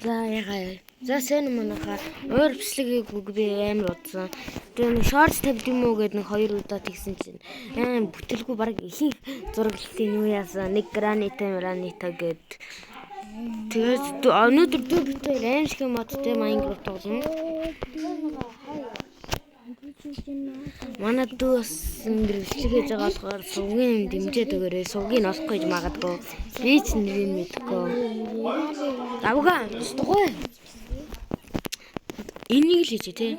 За ягаа. За сэн манайха өөр бичлэгийг би амар удсан. Тэгээ нэг шорт тавьд юм уу гэдэг нэг 2 удаа тэгсэн чинь бүтэлгүй баг ихэнх зураглалтын юу яасан. Нэг гранита гэд. Тэгээд өнөөдөр бид аим шиг модтой Minecraft тоглоно. Манай дүүс ингэ бичлэг хийж байгаа болохоор сувгийн дэмжээд өгөөрэй. Сувгийг олохгүй гэж магадгүй. Би ч нэрийг мэдэхгүй. Авгаа стогой. Энийг л хийж тий.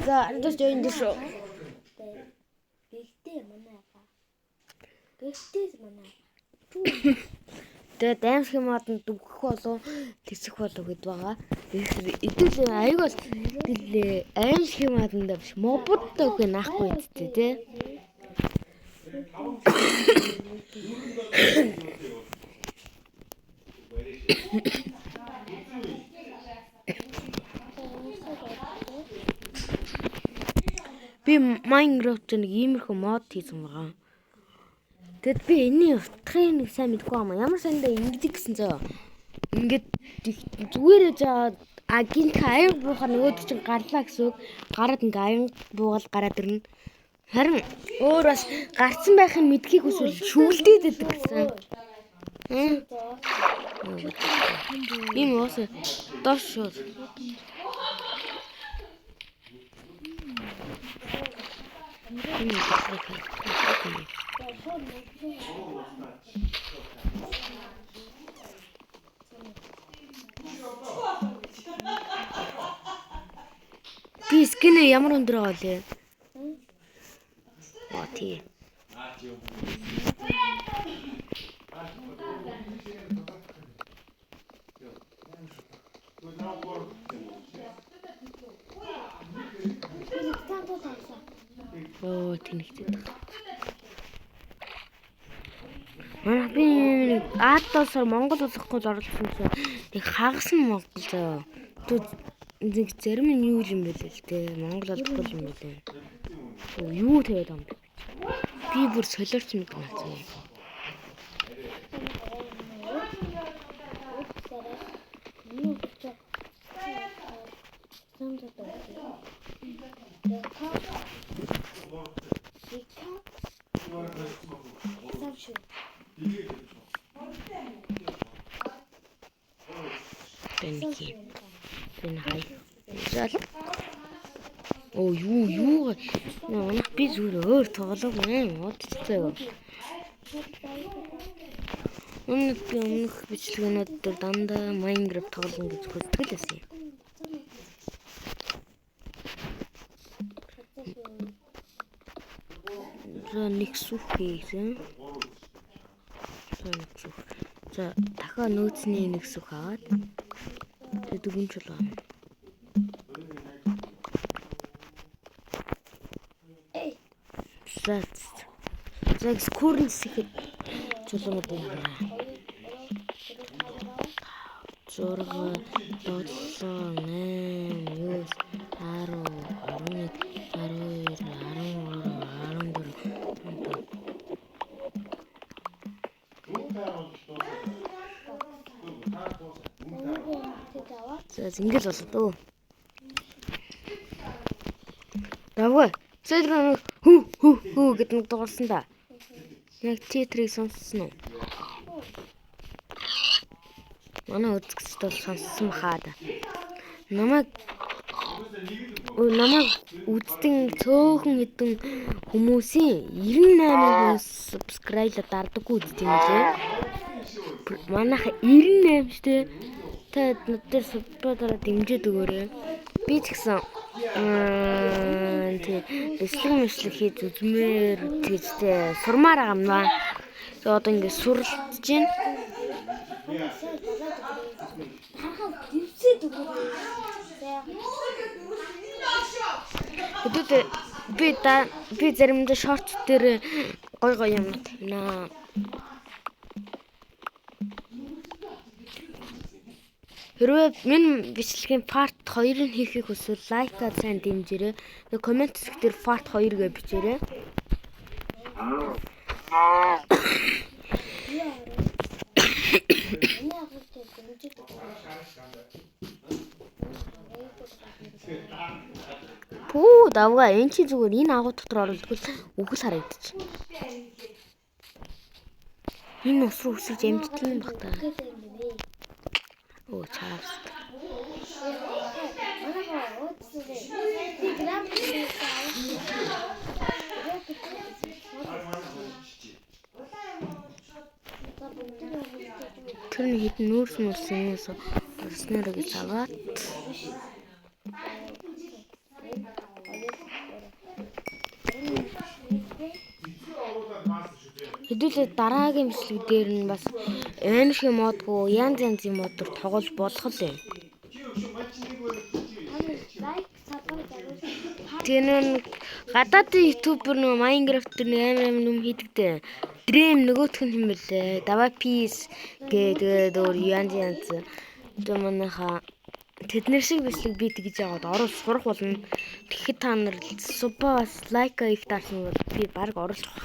За андаас join дэшөө. Тэгээд аимшиг модонд дүгэх болов тэсэх болов гэд байгаа. Эдгээр аяг бол аимшиг модонд биш мобудтай өгөх наахгүй үсттэй тий. Би Minecraft нэг иймэрхүү мод хийсэн байгаа. Тэгэд би энэний утгыг нэг сайн мэдэхгүй юм. Ямар сандаа ингэдэг гэсэн зөө. Ингээд зүгээрээ жаа гинт аян буухаар нөгөөд чинь гарлаа гэсэн үг. Гараад ингээ аян буугаад гараад ирнэ. Харин өөр бас гарцсан байхын мэдхийг хүсвэл шүглдээд байдаг гэсэн. Ийм уусаа доош шууд. Би скинэ ямар өндөр байгаа лээ. Оо тий. Оо тэнэгтэй. Манай би Атосоор Монгол улсахгүй зарласан чинь нэг хагас нь Монгол зөө. Тэг зарим нь юу юм бэ л дээ. Монгол олдохгүй юм бэ. Юу тавиад юм бэ? Би бүр солиорч мэд нацаа. Тэнхи. Тэнхай. Зал. Оо юу. Наа би зүгээр өөр тоглоог юм. Удцтай юу. Өмнөх бичлэгнүүд дээр дандаа Minecraft тоглоно гэж хүсдэг л байсан. За нэг сүх хийсэн. За дахиад нөөцний нэг сүх аваад тэгээд дөрвөн чулуу. За скорнс ихэд чулуунууд байна. 6 7 8 9 10 11 12 13 14 15. За ингэж болоо дөө. Давай. Сэдрэн хүү гэдэг нэг дуурсан да. Яг театрыг сонссон уу? Манай үзэгчд бол сонссон хаад. Намайг үздэг цөөхөн хэдэн хүмүүсийн 98% subscribe дардаггүй үздэг юм лээ. Манайха 98 штэ. Та надад субсcribe-аараа дэмжиж өгөөрэй. Би ч гэсэн бичлэг хийж үзмээр тэгжтэй сурмаар байгаа юм. Тэгээ одоо ингэ суралцж байна. Би заримдаа шорт дээр гой юм байна. Хэрвээ минь бичлэгийн part 2-ыг хийхийг хүсвэл лайкаад сайн дэмжээрэй. Тэгээ комент хэсгээр part 2 гэж бичээрэй. Пүү давга энэ чи зүгээр энэ агуу дотор оролдвол үхэл харагдчих. Энэ ус руу үсэж амждаг юм баг та. Оо чаас. Тэр нэг хитэн нүүрс мөрснээс орсноор гэж аваад хэдүүлээ дараагийн бичлэг дээр нь бас энэ шиг модгүй янз янзын модор тоглож болох л юм. Тэр нэг гадаадын ютубер нөө Майнкрафт нэг амар юм хийдэгтэй. Дрем нөгөөх нь юм бэлээ. Давай пис гэдэг өөр янз янз. Тэр манайха тэднэр шиг бичлэг бий гэж яагаад оруулах сурах болно. Тэгэхэд та нар супа бас лайк их таасан бол би баг оруулах.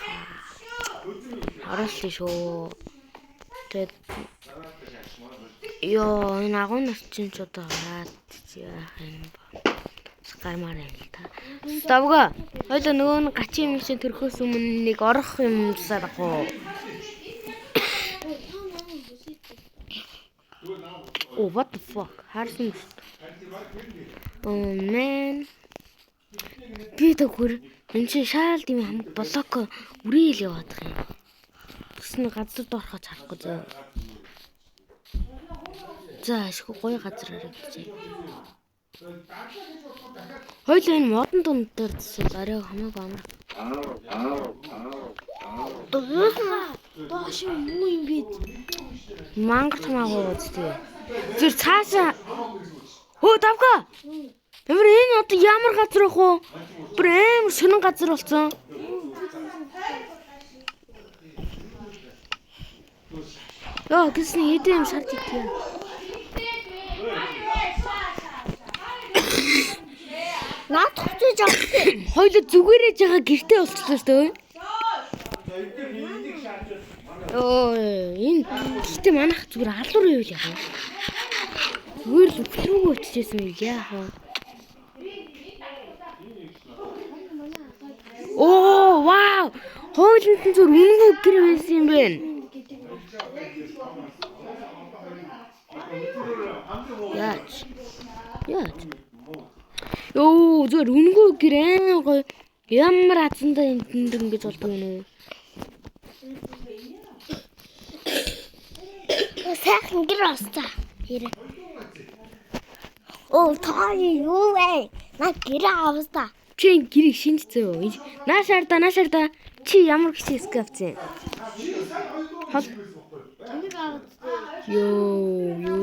Оруулах шүү. Тэгээд ёо энэ агуунаас чинь ч одоо хараад яах юм бэ? Гармаар юм л та. Давга. Хоёул нөгөө нэг гачийн юм чинь төрхөөс өмнө нэг орох юм засаад ах. Oh what the fuck? Харсан шүү. Oh man. Би тэгвэр энэ чи шаал дими хамаг блок үрээл яваад байгаа юм. Тэсний газар доорхож харахгүй зөө. За ашгүй гоё газар харагдчихэ. Хоёул энэ модон дунд дээр засвал арай хамаагүй амар. Доош юу юм бэ? Мангар хамаагүй үстэй. Зүр цаашаа. Хөө давга. Ямар энэ одоо ямар газар ах вэ? Бүр амар сонин газар болсон. Яа, гэсний хэдэн юм шаард идэх юм. Наад хүчээж авах. Хоёул зүгээрэж байгаа гэртээ болчихлоо шүү дээ. Оо, энэ гэхдээ манайх зүгээр алуур юу яах вэ? Зүгээр л өглөөгөө очижсэн юм яах вэ? Оо, вау! Хоёулын зүгээр үнэгүй гэр байсан юм байна. Яаж? Ёо, зүгээр үнэгүй гэр аа гоё. Ямар азандаа энд ингэж болдог юм бэ? Сайхан гэр оста. Хэрэг. Оо, таа юу вэ? На гэр авста. Чи гэрийг шинжтэй. Наашаарда. Чи ямар гिच скафцэн? Хол. Ёо.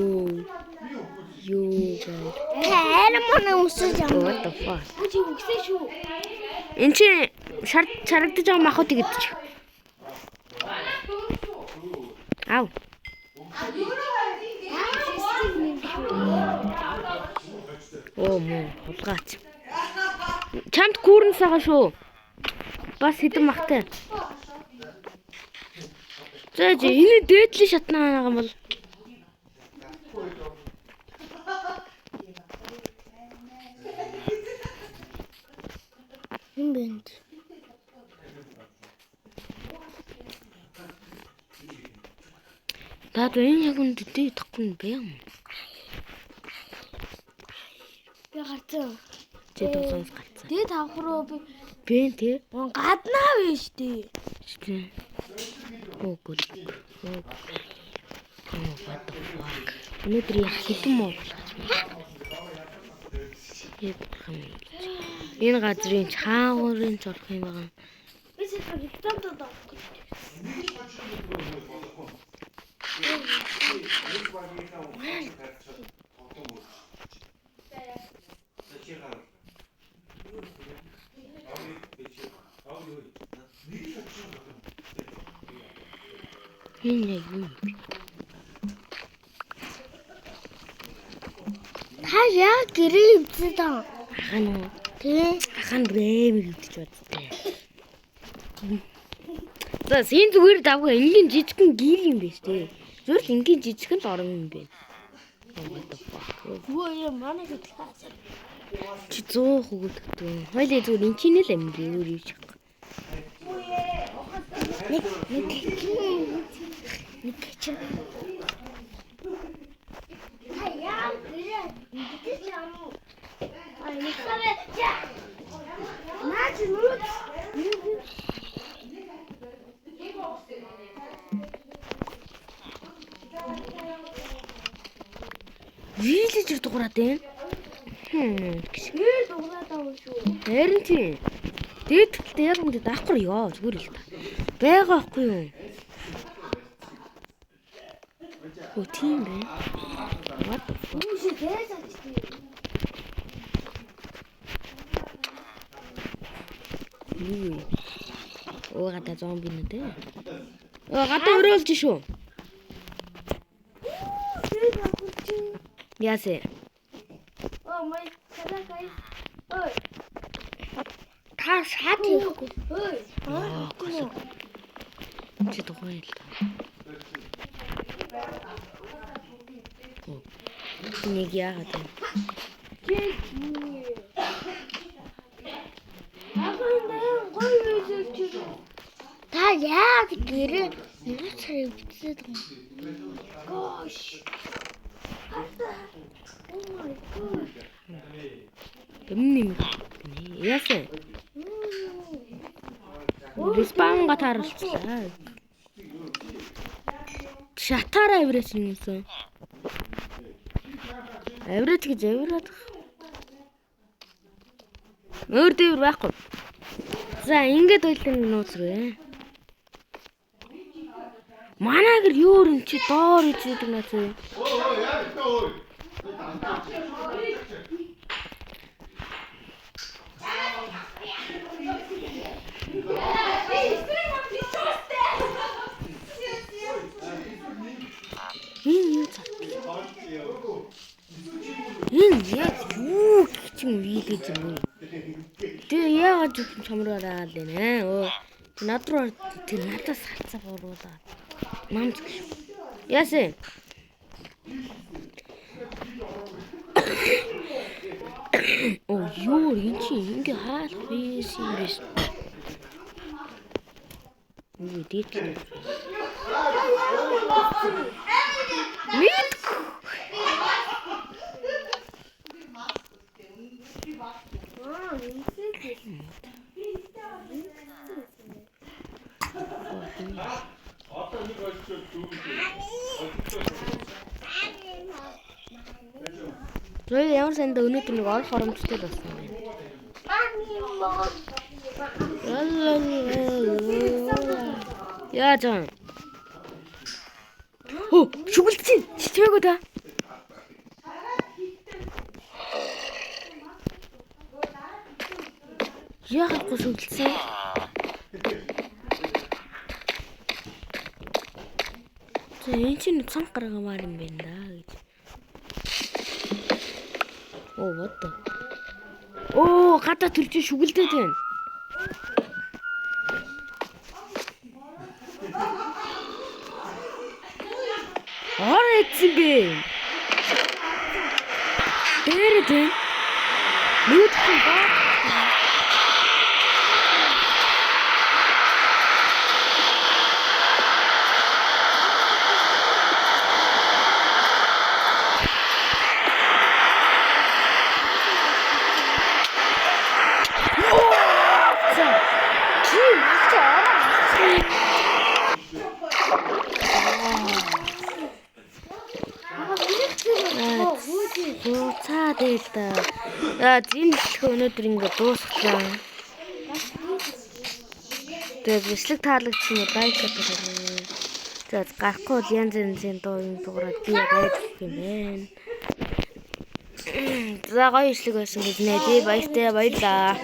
Хэмээн үсэж юм. What the fuck? Чи үсээ шүү. Энд чи шарагдаж байгаа махуудыг идчих. Ау. Оо мөн хулгаач. Чамд гүүрэн сага шүү. Бас хэдэн махтай. За энэ дээдлийн шатнаа байгаа юм бол. Юм бэ? Даад энэ яг үнд дий тахгүй юм бэ юм. Би гарцсан. Чи досоос гарцсан. Дээд авах руу би тий. Гаднаа биш тий. Тий. Оо гүр. Oh what the fuck. Өнөөдөр яах хэдэн муу болгож байна. Энэ газрын чаагуурын зурх юм байгаа. Би зөвхөн рекламад авах гэж. Энэ юм. Та яа гэрээ өвдөд аа. Ахаа тий. Ахаа брэм өвдөж бодтой. За син зүгээр давга энгийн жижигхэн гэр юм биш тий. Зүгээр л энгийн жижигхэн л орон юм бэ. Өө яа манай гэдэг хаасаа. Чи 100 өгдөг. Хойлоо зүгээр эн чинь л амир өөр юу ч. Нэг чи. Хаяа гэрээ ингэж юм уу? Ай нэг хаваа. Наач нүд. Вилэж дуурайд юм. Нэр дуурайд байгаа шүү. Харин тийм. Дээд талд яг үндэ даахгүй ёо зүгээр л та. Байгаа ахгүй юу? Оо тийм бэ. What the fuck? Юу шиг дээсаач тийм. Юу? Оо гадаа зомби нэ. Оо гадаа өрөөлж шүү. Ясе. Оо май царагай. Ой. Та шат хийхгүй. Ой. Чи дугуй л. Нэг яагаад вэ? Та яагаад гэрээ нэг царай бичээд байгаа. Gosh. Oh my god. Тэмнэм. Яасан? Респаунга тааралцлаа. Шатаараа авираач юмсан. Авираач гэж авираад. Өөр дэвэр байхгүй. За ингэж ойлын нууцрээ. Манайгэр юу юм чи доор ичээд наац. Энэ яг юу гэж юм вилэж юм. Тэгээ яагаад ч чамраад байна аа. Над руу тэр надаас салцаа гуруулаа. Мамч гэж. Яасан? Оо юу энэ чи ингэ хаалх биш юм биш. Юу дийтлээ. Мит. Rồi ямар санд өнөөдөр нэг орох оромжтой болсон юм байна. Яа жаа. Оо, шүглцэн. Чичээгөө та. Яахгүй шүглцэн. Энэ чинь цанх гаргамаар юм байна да гэж. Оо what the. Оо гадаа төрж шүглдээд байна. Орээцэн бэ. Дээрээ дээ. Нүдхэн ба. Цаадээл. За зинлэх өнөөдөр ингээд дуусглаа. Тэгээд бичлэг таалагдсан уу лайк хийгээрэй. За гарахгүй бол янз янзын дуу юм дуурайд би байж гэх юм байна. За гоё бичлэг байсан гэж найдаа баярлалаа.